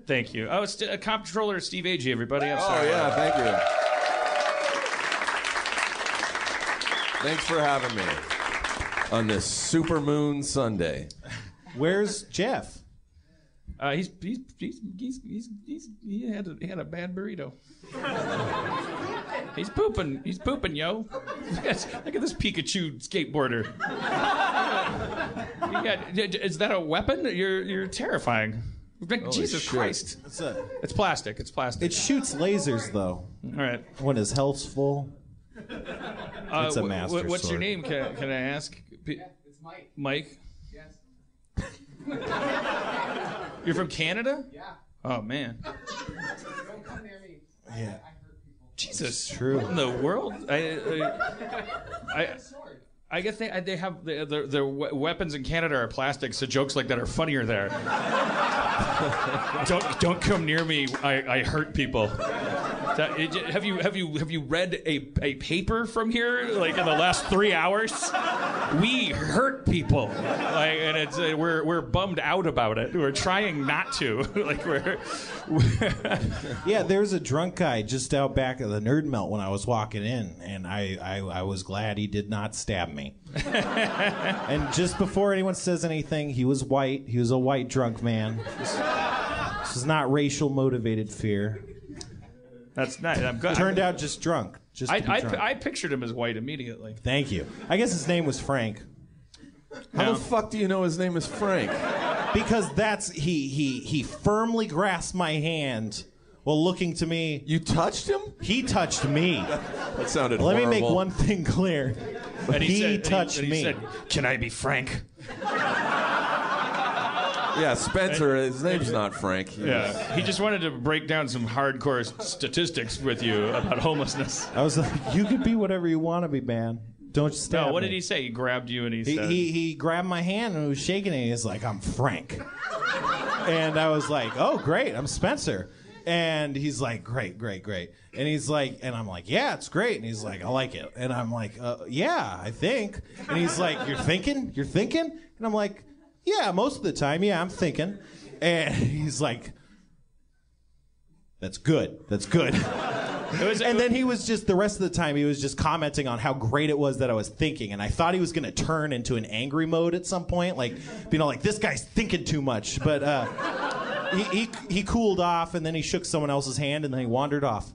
Thank you. Oh, it's Comptroller Steve Agee, everybody. I'm sorry. Oh, yeah, thank you. Thanks for having me on this supermoon Sunday. Where's Jeff? He had a bad burrito. He's pooping, yo. Yes, look at this Pikachu skateboarder. Is that a weapon? You're terrifying. Jesus Christ. It's plastic. It's plastic. It shoots lasers, though. All right. When his health's full. It's a master What's your sword. name? Can I ask? Yeah, it's Mike. Mike? Yes. You're from Canada? Yeah. Oh, man. Don't come near me. Yeah. I hurt people. Jesus. True. What in the world? I guess they have their weapons in Canada are plastic, so jokes like that are funnier there. Don't come near me. I hurt people. Have you read a paper from here like in the last 3 hours? We hurt people, and it's we're bummed out about it. We're trying not to. Yeah, there's a drunk guy just out back of the Nerd Melt when I was walking in, and I was glad he did not stab me. And just before anyone says anything, he was white. He was a white drunk man. This is not racial motivated fear. That's nice. I'm glad. Turned out just drunk. I pictured him as white immediately. Thank you. I guess his name was Frank. How the fuck do you know his name is Frank? Because he firmly grasped my hand while looking to me. You touched him? He touched me. That sounded Let horrible. me make one thing clear. And he touched and he me. said, "Can I be Frank?" Yeah, Spencer, his name's not Frank. He just wanted to break down some hardcore statistics with you about homelessness. I was like, you could be whatever you want to be, man. Don't stab No, what me. did he say? He grabbed you and he said... He grabbed my hand and was shaking it. And he's like, I'm Frank. And I was like, oh, great, I'm Spencer. And he's like, great. And he's like, and I'm like, yeah, it's great. And he's like, I like it. And I'm like, yeah, I think. And he's like, you're thinking? And I'm like, yeah, most of the time, yeah, I'm thinking. And he's like, that's good. And then he was just, the rest of the time, he was just commenting on how great it was that I was thinking. And I thought he was going to turn into an angry mode at some point. Like, like, this guy's thinking too much. But he cooled off, and then he shook someone else's hand, and then he wandered off.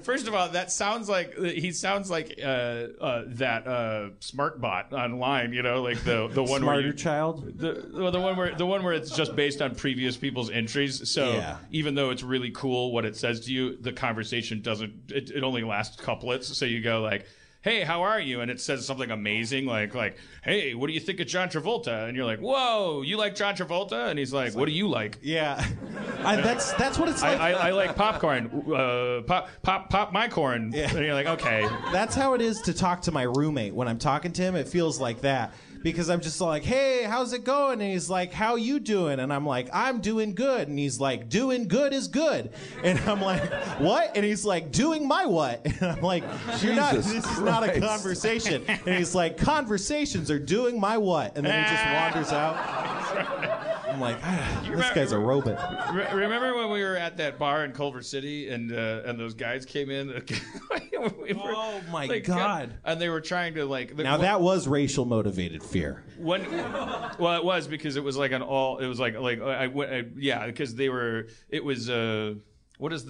First of all, that sounds like he sounds like that smart bot online, like the one Smarter Child. The one where it's just based on previous people's entries. So even though it's really cool what it says to you, the conversation doesn't. It only lasts couplets. So you go like, hey, how are you? And it says something amazing like, hey, what do you think of John Travolta? And you're like, whoa, you like John Travolta? And he's like, what do you like? Yeah, that's what it's like. I like popcorn. Pop my corn. Yeah. And you're like, okay. That's how it is to talk to my roommate. When I'm talking to him, it feels like that. Because I'm just like, hey, how's it going? And he's like, how you doing? And I'm like, I'm doing good. And he's like, doing good is good. And I'm like, what? And he's like, doing my what? And I'm like, this is not a conversation. And he's like, conversations are doing my what? And then he just wanders out. I'm like, this guy's a robot. Remember when we were at that bar in Culver City and those guys came in? Oh my God! And they were trying to that was racial motivated fear. Well, it was because it was like an all. It was because they were. It was It was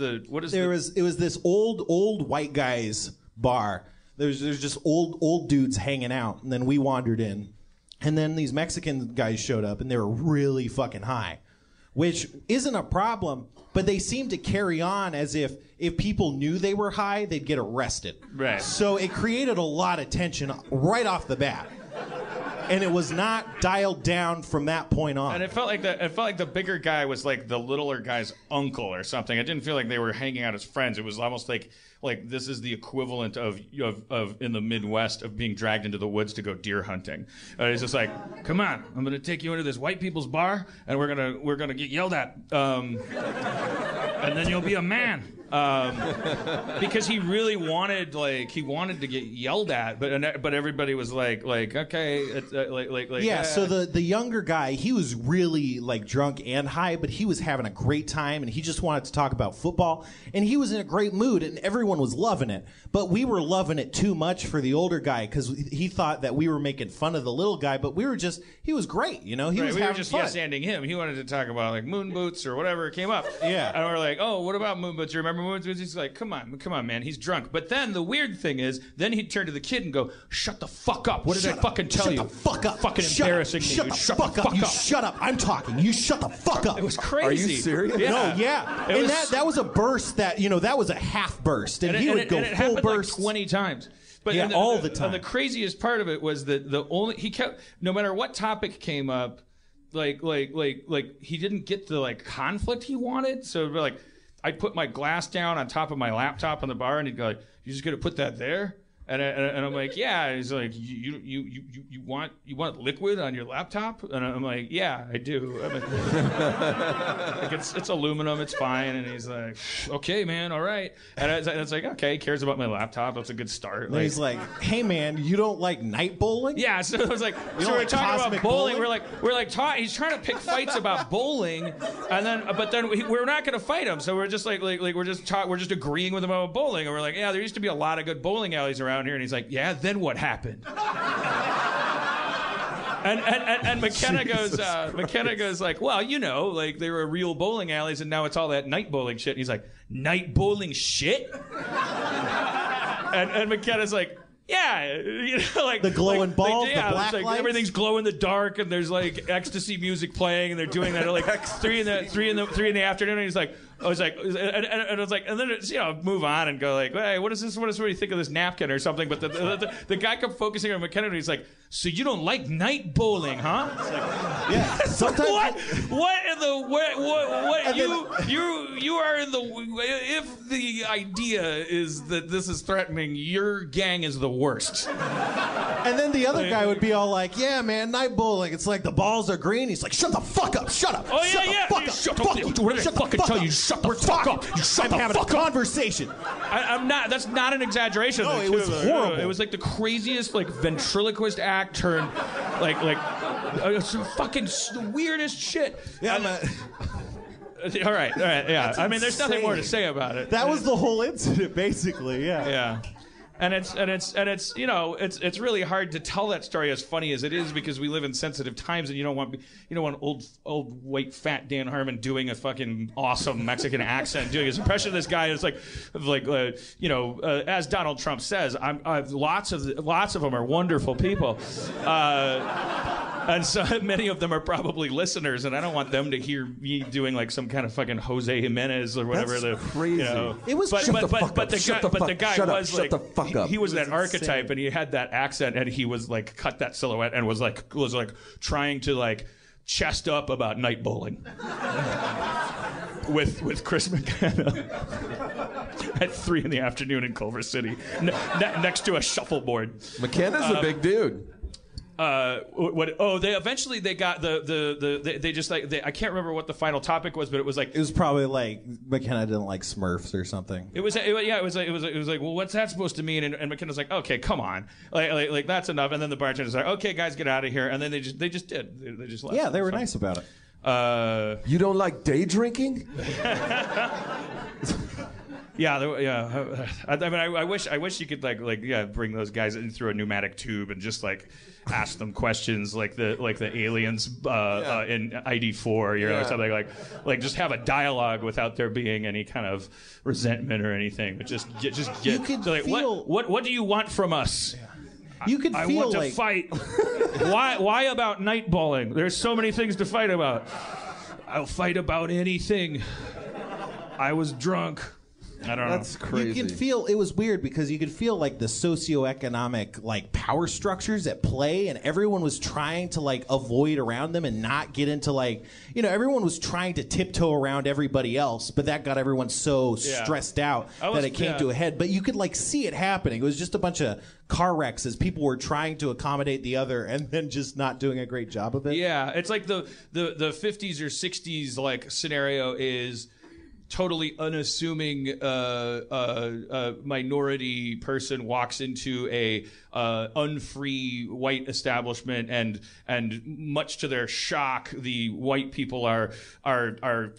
this old white guys bar. There's just old dudes hanging out, and then we wandered in. And then these Mexican guys showed up, and they were really fucking high, which isn't a problem, but they seemed to carry on as if people knew they were high, they'd get arrested. Right. So it created a lot of tension right off the bat. And it was not dialed down from that point on. And it felt like the bigger guy was like the littler guy's uncle or something. It didn't feel like they were hanging out as friends. It was almost like this is the equivalent of in the Midwest of being dragged into the woods to go deer hunting. It's just like, come on, I'm gonna take you into this white people's bar and we're gonna get yelled at. and then you'll be a man. Because he really wanted, to get yelled at, but everybody was like, okay, it's, Yeah, so the younger guy, he was really like drunk and high, but he was having a great time, and he just wanted to talk about football, and he was in a great mood, and everyone was loving it. But we were loving it too much for the older guy because he thought that we were making fun of the little guy, but he was great, He was we having were just fun. yes-anding him. He wanted to talk about like moon boots or whatever came up. Yeah. And we're like, oh, what about moon boots? You remember moon boots? He's like, come on, man. He's drunk. But then the weird thing is, then he'd turn to the kid and go, shut the fuck up. What did I fucking tell you? Shut the fuck up. Fucking embarrassing me. Shut the fuck up. You shut up. I'm talking. You shut the fuck up. It was crazy. Are you serious? Yeah. No, yeah. It And was- that was a burst that was a half burst. And he would go it full happened burst. like 20 times. But Yeah, and all the time. And the craziest part of it was that he kept, no matter what topic came up, like he didn't get the like conflict he wanted. So like I'd put my glass down on top of my laptop on the bar, and he'd go like, "You just gonna put that there?" And I'm like, "Yeah." And he's like, "You want liquid on your laptop?" And I'm like, "Yeah, I do." I mean, like it's aluminum, it's fine. And he's like, "Okay, man, all right." And it's like, "Okay, he cares about my laptop. That's a good start." And he's like, "Hey man, you don't like night bowling?" Yeah, so it was like, so we're like talking about cosmic bowling. bowling? We're like, he's trying to pick fights about bowling, and then, but then we're not going to fight him. So we're just like we're just agreeing with him about bowling, and we're like, yeah, there used to be a lot of good bowling alleys around here, and he's like, yeah, then what happened? And McKenna goes like, well, like there were real bowling alleys, and now it's all that night bowling shit. And he's like, night bowling shit? and McKenna's like, yeah, like the glowing balls, yeah, the black like lights. everything's glow in the dark, and there's like ecstasy music playing, and they're doing that at like 3 in the afternoon. And he's like, I was like, and then it's, move on and go like, hey, what is this? What do you think of this napkin or something? But the guy kept focusing on McKenna, and he's like, so you don't like night bowling, huh? It's like, yeah. Sometimes what in the what you are in the, if the idea is that this is threatening, your gang is the worst. And then the other guy would be all like, yeah, man, night bowling. It's like the balls are green. He's like, shut the fuck up. Shut up. Oh, shut yeah, the fuck yeah. up. Shut fuck up. you. What did I Shut the fucking fuck tell up. you? Shut the We're fuck talking. up. You shut I'm the having fuck a up. conversation. I'm not. That's not an exaggeration. No, it was horrible. It was like the craziest, like ventriloquist act turned, like some fucking the weirdest shit. Yeah, All right, yeah. I mean, there's nothing more to say about it. That was the whole incident, basically. Yeah. Yeah. And it's really hard to tell that story as funny as it is because we live in sensitive times, and you don't want old white fat Dan Harmon doing a fucking awesome Mexican accent, doing his impression of this guy. And it's as Donald Trump says, lots of them are wonderful people. And so many of them are probably listeners, and I don't want them to hear me doing like some kind of fucking Jose Jimenez or whatever. That's crazy. It was but the guy was like, he was that insane. archetype, and he had that accent, and he was like cut that silhouette, and was like trying to like chest up about night bowling with Chris McKenna at 3 in the afternoon in Culver City, next to a shuffleboard. McKenna's a big dude. They eventually got I can't remember what the final topic was, but it was like It was probably like McKenna didn't like Smurfs or something. It was like, well, what's that supposed to mean? And McKenna's like, okay, come on, like that's enough. And then the bartender's like, okay, guys, get out of here. And then they just did. They just left. Yeah, they were nice about it. You don't like day drinking? Yeah. I mean, I wish you could bring those guys in through a pneumatic tube and just like ask them questions like the aliens in ID4, or something like just have a dialogue without there being any kind of resentment or anything. But just get. You could so, like, feel- what do you want from us? You could I feel want to like fight. Why about night bowling? There's so many things to fight about. I'll fight about anything. I was drunk. I don't know. That's crazy. You could feel, it was weird because you could feel like the socioeconomic like power structures at play, and everyone was trying to like avoid around them and not get into like, everyone was trying to tiptoe around everybody else, but that got everyone so stressed out that it came to a head. But you could like see it happening. It was just a bunch of car wrecks as people were trying to accommodate the other and then just not doing a great job of it. Yeah, it's like the 50s or 60s like scenario is totally unassuming minority person walks into a unfree white establishment, and much to their shock, the white people are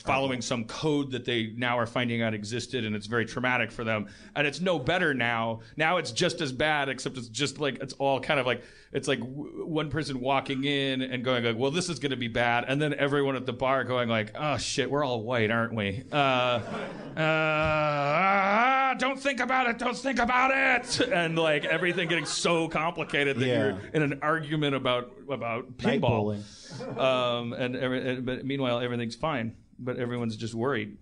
following some code that they now are finding out existed, and it's very traumatic for them. And it's no better now. Now it's just as bad, except it's just like it's all kind of like it's like one person walking in and going like, well, this is going to be bad, and then everyone at the bar going like, oh shit, we're all white, aren't we? Don't think about it, don't think about it, and like everything getting so complicated that you're in an argument about pinball. Night bowling. But meanwhile everything's fine, but everyone's just worried.